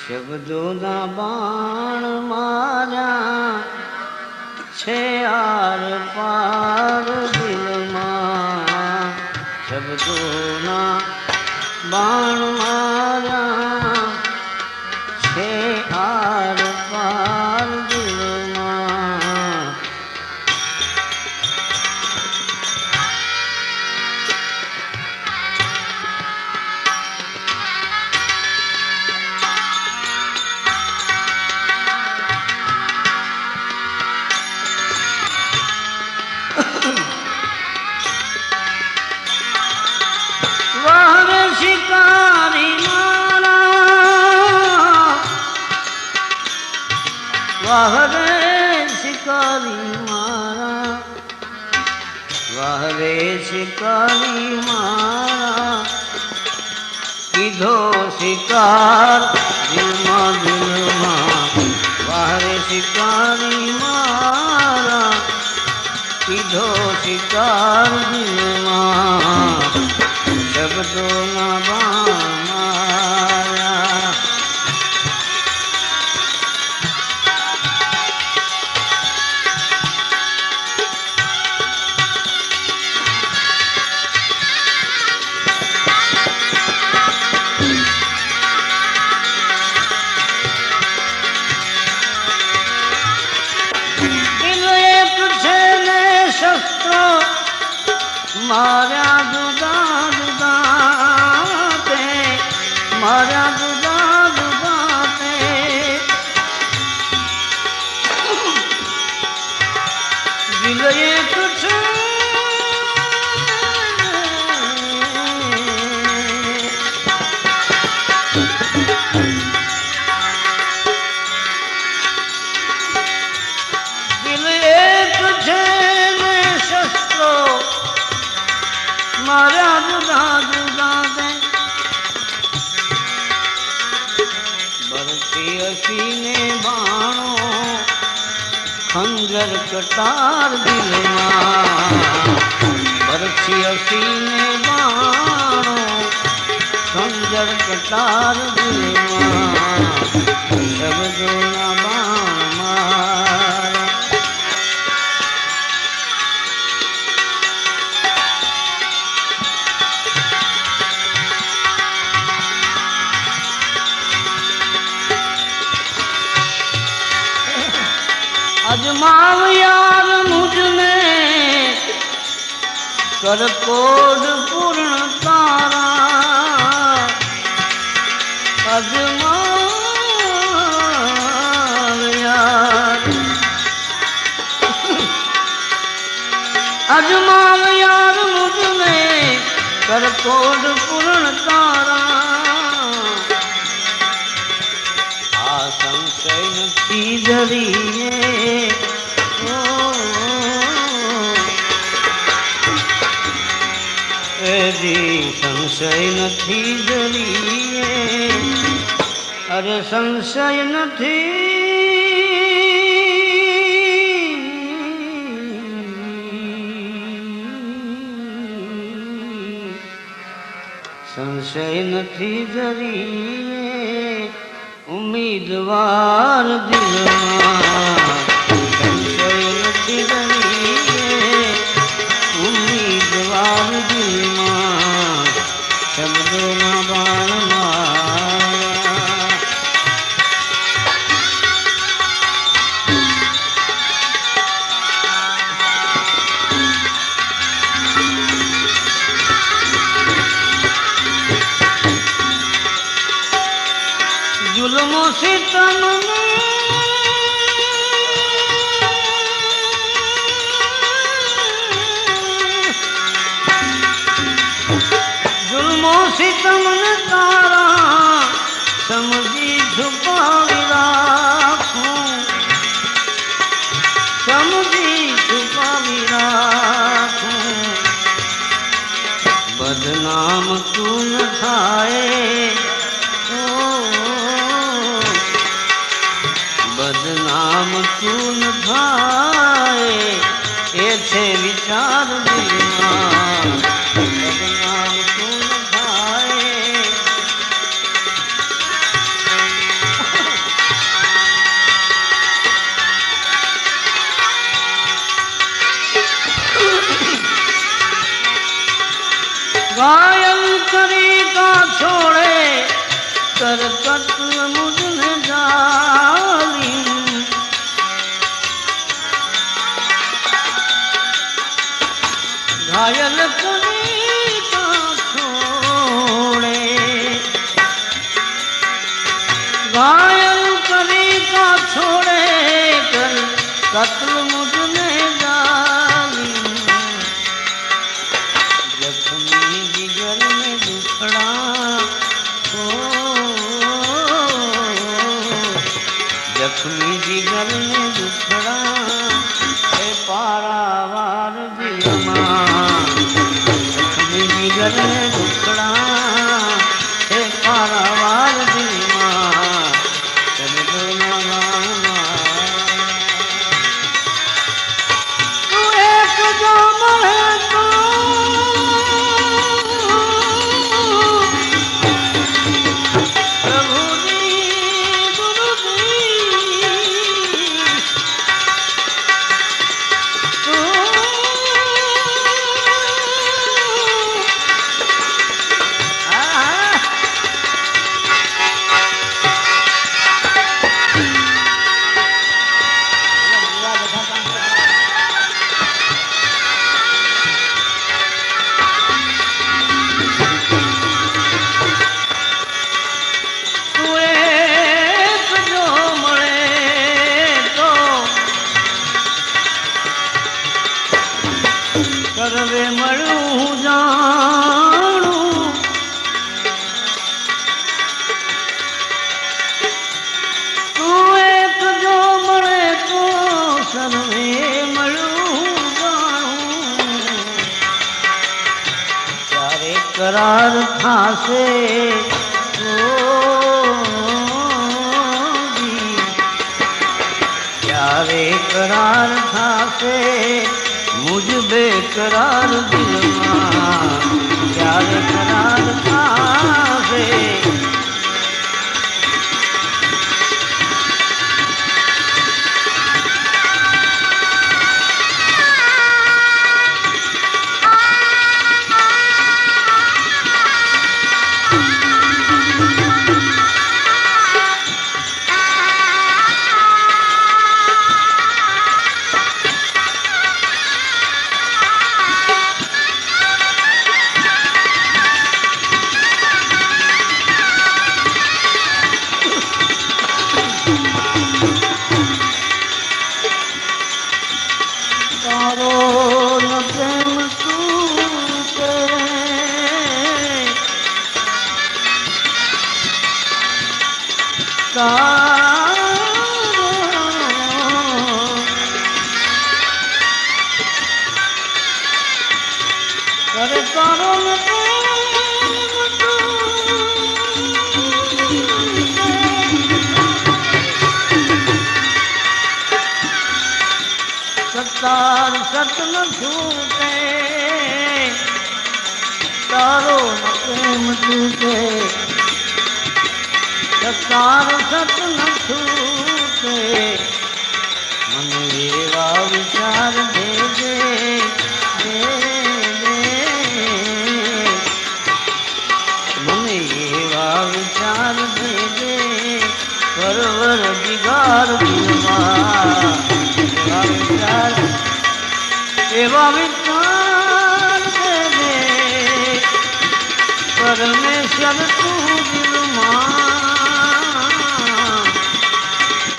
શબ્દોના બાણ માર્યા છે આર પાર દિલમાં. શબ્દોના બાણ માર્યા છે આર પાર દિલમાં. શિકારી મારા વાહ રે શિકારી મારા વાહ રે શિકારી મારા કીધો શિકાર દિલમાં દિલમાં. વાહ રે શિકારી મારા કીધો શિકાર દિલમાં. શબ્દોના બાણ માર્યા દિલ એક છે ને શસ્ત્રો માર્યા જુદા જુદા તે માર્યા જુદા જુદા તે. દિલ એક છે દિલ એક છે ને શસ્ત્રો માર્યા જુદા જુદા તે. બરથી હસીને બાણો ખંજર કટાર દિલમાં. બરથી હસીને બાણો ખંજર કટાર દિલમાં. શબ્દોના બાણ માર્યા अजमाव यार मुझने कर कोड पूर्ण तारा. अजमाव यार अजमाव यार मुझने कर कोड पूर्ण तारा. आ संशय નથી ધરીએ એજી સંશય નથી ધરીએ. અરે સંશય નથી સંશય નથી ધરીએ ઉમ્મીદવાર દિલમાં. સંશય નથી ધરીએ ઉમ્મીદવાર દિલમાં. શબ્દોના બાણ માર્યા जुल्मो सितम जुल्मो सितम ने तारा समझी छुपावी राखूं. समझी छुपावी राखूं. बदनाम तू न थाए बदनाम तू न थाए એ છે વિચાર દિલમાં. બદનામ તું ન થાય का छोड़े कर कत्ल मुझने जालिम घायल करी का छोड़े घायल करी का छोड़े कर कत्ल मुझने जालिम जख्मी जिगर में दुखड़ा जख्मी जिगर में दुखड़ा है पारावार दिलमा जख्मी जिगर में दुखड़ा है पारावार दिलमा तू एक जो मरे तो प्रभु दी गुरु दी तू करवे मळूं जाणूं तू एक जो मळे तो सर्वे मळूं जाणूं ત્યારે करार થાશે ત્યારે करार થાશે मुझ बेकरार दिलमा प्यार करार खावे तारो न प्रेम तूते तारो करे तारो न प्रेम सत्तार सत न छूटे तारो न प्रेम टूटे सत्तार सत न छूटे मन एवा विचार दे दे मन एवा विचार दे दे परवर दिगार दिलमा एवा विचार